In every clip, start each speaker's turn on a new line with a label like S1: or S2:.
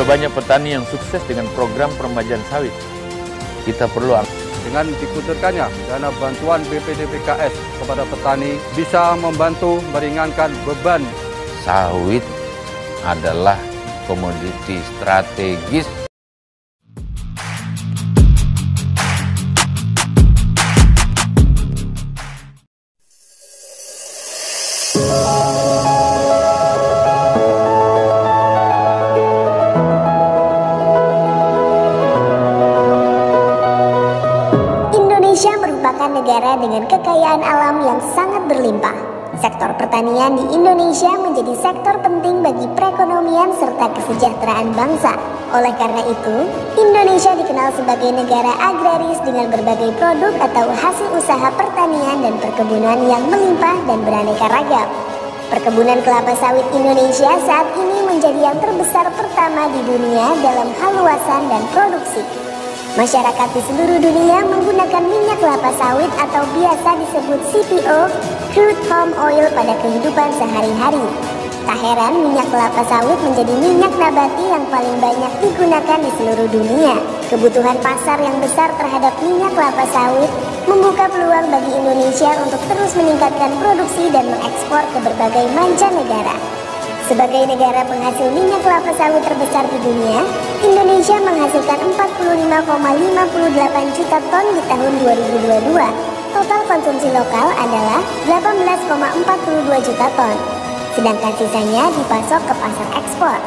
S1: Sudah banyak petani yang sukses dengan program peremajaan sawit. Kita perlu
S2: dengan dikucurkannya dana bantuan BPDPKS kepada petani bisa membantu meringankan beban.
S1: Sawit adalah komoditi strategis.
S3: Indonesia merupakan negara dengan kekayaan alam yang sangat berlimpah. Sektor pertanian di Indonesia menjadi sektor penting bagi perekonomian serta kesejahteraan bangsa. Oleh karena itu, Indonesia dikenal sebagai negara agraris dengan berbagai produk atau hasil usaha pertanian dan perkebunan yang melimpah dan beraneka ragam. Perkebunan kelapa sawit Indonesia saat ini menjadi yang terbesar pertama di dunia dalam hal luasan dan produksi. Masyarakat di seluruh dunia menggunakan minyak kelapa sawit atau biasa disebut CPO, crude palm oil, pada kehidupan sehari-hari. Tak heran minyak kelapa sawit menjadi minyak nabati yang paling banyak digunakan di seluruh dunia. Kebutuhan pasar yang besar terhadap minyak kelapa sawit membuka peluang bagi Indonesia untuk terus meningkatkan produksi dan mengekspor ke berbagai mancanegara. Sebagai negara penghasil minyak kelapa sawit terbesar di dunia, Indonesia menghasilkan 45,58 juta ton di tahun 2022. Total konsumsi lokal adalah 18,42 juta ton, sedangkan sisanya dipasok ke pasar ekspor.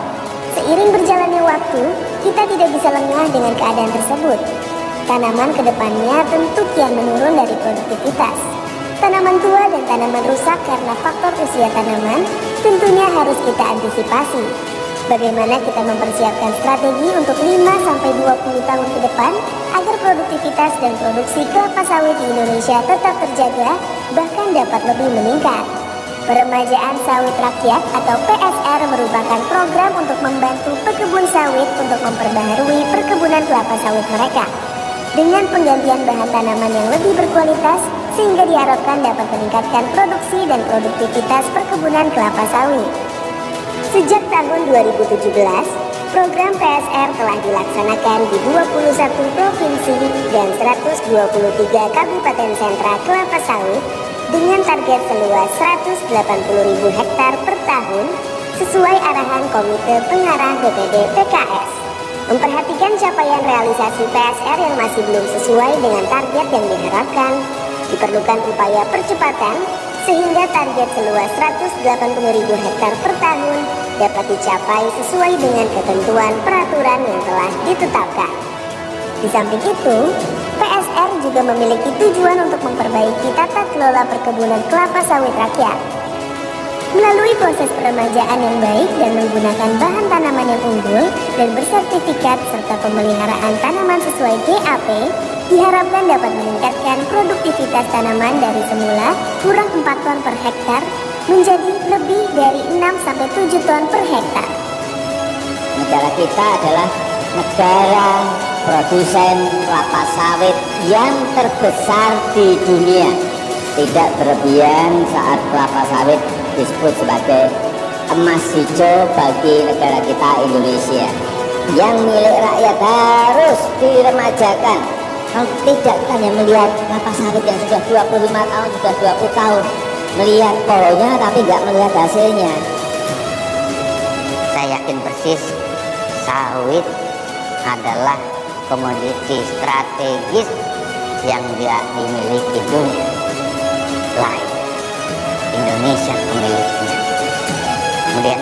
S3: Seiring berjalannya waktu, kita tidak bisa lengah dengan keadaan tersebut. Tanaman kedepannya tentu kian menurun dari produktivitas. Tanaman tua dan tanaman rusak karena faktor usia tanaman tentunya harus kita antisipasi. Bagaimana kita mempersiapkan strategi untuk 5-20 tahun ke depan agar produktivitas dan produksi kelapa sawit di Indonesia tetap terjaga, bahkan dapat lebih meningkat. Peremajaan Sawit Rakyat atau PSR merupakan program untuk membantu pekebun sawit untuk memperbaharui perkebunan kelapa sawit mereka dengan penggantian bahan tanaman yang lebih berkualitas, sehingga diharapkan dapat meningkatkan produksi dan produktivitas perkebunan kelapa sawit. Sejak tahun 2017, program PSR telah dilaksanakan di 21 provinsi dan 123 kabupaten sentra kelapa sawit dengan target seluas 180.000 hektar per tahun sesuai arahan Komite Pengarah BPD PKS. Memperhatikan capaian realisasi PSR yang masih belum sesuai dengan target yang diharapkan, diperlukan upaya percepatan sehingga target seluas 180.000 hektar per tahun dapat dicapai sesuai dengan ketentuan peraturan yang telah ditetapkan. Di samping itu, PSR juga memiliki tujuan untuk memperbaiki tata kelola perkebunan kelapa sawit rakyat. Melalui proses peremajaan yang baik dan menggunakan bahan tanaman yang unggul dan bersertifikat serta pemeliharaan tanaman sesuai GAP, diharapkan dapat meningkatkan produktivitas tanaman dari semula kurang 4 ton per hektar menjadi lebih dari 6-7 ton per hektar.
S4: Negara kita adalah negara produsen kelapa sawit yang terbesar di dunia. Tidak berlebihan saat kelapa sawit disebut sebagai emas hijau bagi negara kita Indonesia. Yang milik rakyat harus diremajakan. Kalau tidak, kita hanya melihat kelapa sawit yang sudah 25 tahun, sudah 20 tahun, melihat pohonnya tapi nggak melihat hasilnya.
S5: Saya yakin persis sawit adalah komoditi strategis yang tidak dimiliki dunia lain. Indonesia memilikinya. Kemudian,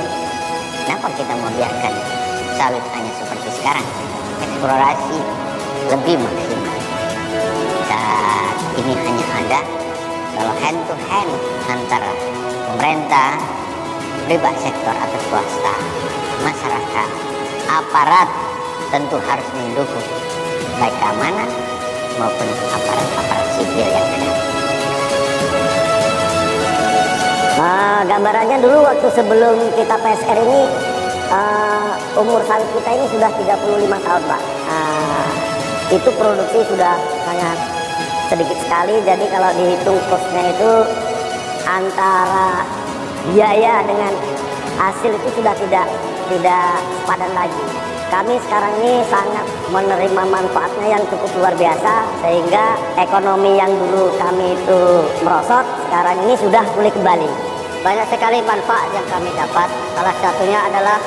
S5: kenapa kita membiarkan sawit hanya seperti sekarang? Eksplorasi lebih maksimal. Saat ini hanya ada kalau hand to hand antara pemerintah, private sektor atau swasta, masyarakat, aparat tentu harus mendukung baik keamanan maupun aparat sipil yang ada.
S4: Gambarannya dulu waktu sebelum kita PSR ini umur sawit kita ini sudah 35 tahun Pak. Itu produksi sudah sangat sedikit sekali, jadi kalau dihitung kosnya itu antara biaya dengan hasil itu sudah tidak sepadan lagi.
S6: kami sekarang ini sangat menerima manfaatnya yang cukup luar biasa, sehingga ekonomi yang dulu kami itu merosot, sekarang ini sudah pulih kembali. Banyak sekali manfaat yang kami dapat, salah satunya adalah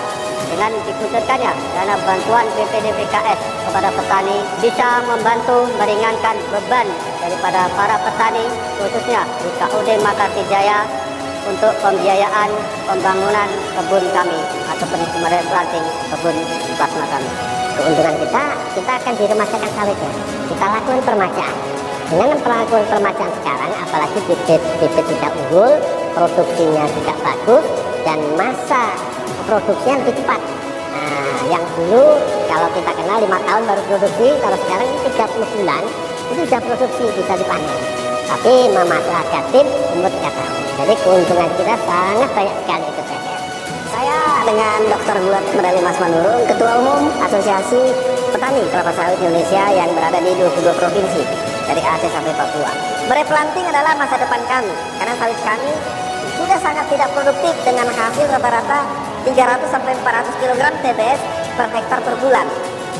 S6: dengan dikucurkannya dana bantuan BPDPKS kepada petani bisa membantu meringankan beban daripada para petani, khususnya di KUD Makati Jaya, untuk pembiayaan pembangunan kebun kami ataupun replanting kebun plasma kami.
S3: Keuntungan kita akan diremajakan sawitnya. Kita lakukan permajaan. Dengan melakukan permajaan sekarang, apalagi bibit tidak unggul, produksinya tidak bagus, dan masa produksinya lebih cepat. Nah, yang dulu kalau kita kenal 5 tahun baru produksi, kalau sekarang 30 bulan itu sudah produksi, bisa dipanen. Tapi memanfaatkan tim umur 3 tahun. Jadi keuntungan kita sangat banyak sekali itu saya. Saya dengan Dr. Buat Medali Mas Manurung, Ketua Umum Asosiasi Petani Kelapa Sawit Indonesia yang berada di 22 provinsi dari Aceh sampai Papua. Replanting adalah masa depan kami, karena sawit kami sudah sangat tidak produktif dengan hasil rata-rata 300 sampai 400 kg TBS per hektar per bulan.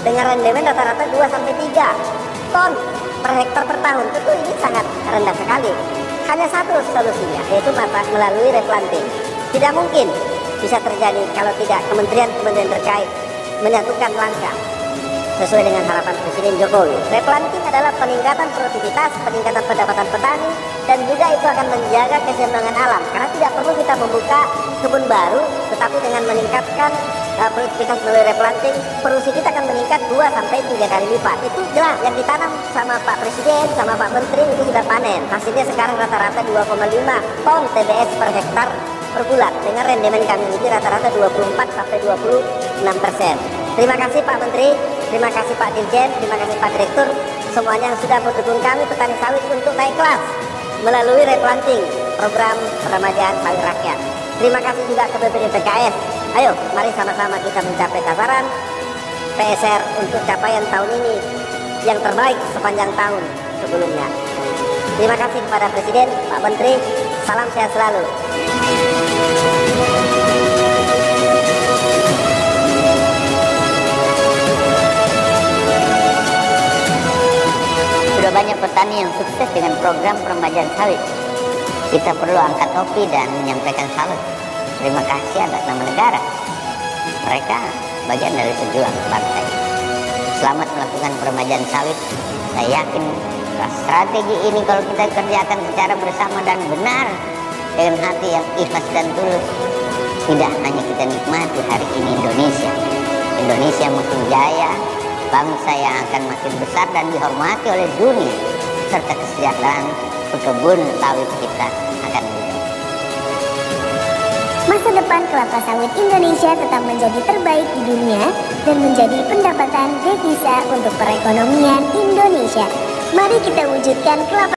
S3: Dengan rendemen rata-rata 2 sampai 3 ton per hektar per tahun. Tentu ini sangat rendah sekali. Hanya satu solusinya, yaitu melalui replanting. Tidak mungkin bisa terjadi kalau tidak kementerian-kementerian terkait menyatukan langkah sesuai dengan harapan Presiden Jokowi. Replanting adalah peningkatan produktivitas, peningkatan pendapatan petani, dan juga itu akan menjaga keseimbangan alam. Karena tidak perlu kita membuka kebun baru, tetapi dengan meningkatkan produktivitas melalui replanting, produksi kita akan meningkat 2 sampai 3 kali lipat. Itu jelas yang ditanam sama Pak Presiden, sama Pak Menteri itu sudah panen. Hasilnya sekarang rata-rata 2,5 ton TBS per hektar per bulan. Dengan rendemen kami ini rata-rata 24 sampai 26%. Terima kasih Pak Menteri, terima kasih Pak Dirjen, terima kasih Pak Direktur, semuanya yang sudah mendukung kami petani sawit untuk naik kelas melalui replanting, program peremajaan sawit rakyat. Terima kasih juga ke BPDPKS. Ayo, mari sama-sama kita mencapai sasaran PSR untuk capaian tahun ini yang terbaik sepanjang tahun sebelumnya. Terima kasih kepada Presiden, Pak Menteri, salam sehat selalu.
S5: Sudah banyak petani yang sukses dengan program peremajaan sawit. Kita perlu angkat topi dan menyampaikan salut. Terima kasih atas nama negara. Mereka bagian dari pejuang partai. Selamat melakukan peremajaan sawit. Saya yakin strategi ini kalau kita kerjakan secara bersama dan benar, dengan hati yang ikhlas dan tulus, tidak hanya kita nikmati hari ini Indonesia makin jaya, bangsa yang akan makin besar dan dihormati oleh dunia, serta kesejahteraan pekebun sawit kita akan hidup.
S3: Masa depan kelapa sawit Indonesia tetap menjadi terbaik di dunia dan menjadi pendapatan devisa untuk perekonomian Indonesia. Mari kita wujudkan kelapa